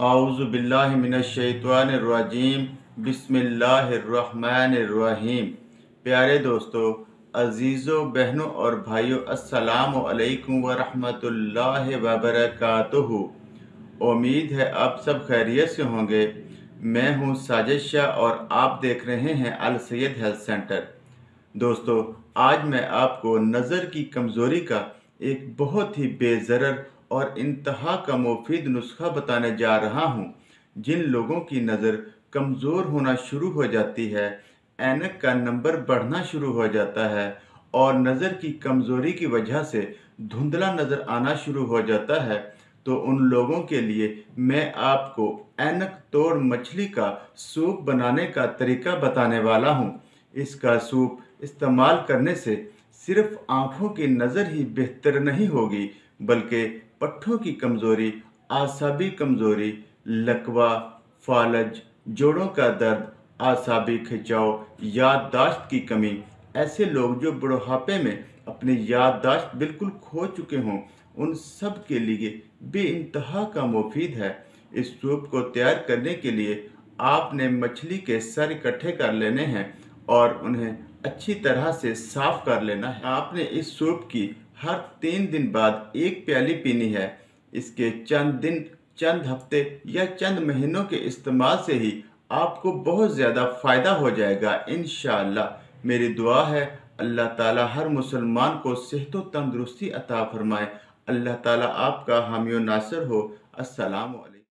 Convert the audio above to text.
आऊज़ु बिल्लाहि मिनश्शैतानिर्रजीम बिस्मिल्लाहिर्रहमानिर्रहीम। प्यारे दोस्तों, अज़ीज़ों, बहनों और भाइयों, अस्सलामु अलैकुम व रहमतुल्लाहि व बरकातुहू। उम्मीद है आप सब खैरियत से होंगे। मैं हूं साजिद शाह और आप देख रहे हैं अल सैयद हेल्थ सेंटर। दोस्तों, आज मैं आपको नज़र की कमज़ोरी का एक बहुत ही बेज़रर और इंतहा का मुफीद नुस्खा बताने जा रहा हूं। जिन लोगों की नज़र कमज़ोर होना शुरू हो जाती है, ऐनक का नंबर बढ़ना शुरू हो जाता है और नज़र की कमज़ोरी की वजह से धुंधला नज़र आना शुरू हो जाता है, तो उन लोगों के लिए मैं आपको ऐनक तोड़ मछली का सूप बनाने का तरीका बताने वाला हूं। इसका सूप इस्तेमाल करने से सिर्फ आँखों की नज़र ही बेहतर नहीं होगी, बल्कि पट्ठों की कमज़ोरी, आसाबी कमज़ोरी, लकवा, फालज, जोड़ों का दर्द, आसाबी खिंचाव, याददाश्त की कमी, ऐसे लोग जो बुढ़ापे में अपनी याददाश्त बिल्कुल खो चुके हों, उन सब के लिए बेइंतहा का मुफीद है। इस सूप को तैयार करने के लिए आपने मछली के सर इकट्ठे कर लेने हैं और उन्हें अच्छी तरह से साफ कर लेना है। आपने इस सूप की हर 3 दिन बाद एक प्याली पीनी है। इसके चंद दिन, चंद हफ्ते या चंद महीनों के इस्तेमाल से ही आपको बहुत ज़्यादा फ़ायदा हो जाएगा इंशाअल्लाह। मेरी दुआ है अल्लाह ताला हर मुसलमान को सेहत व तंदुरुस्ती अता फरमाए। अल्लाह ताला आपका हामी व नासिर हो। अस्सलाम वालेकुम।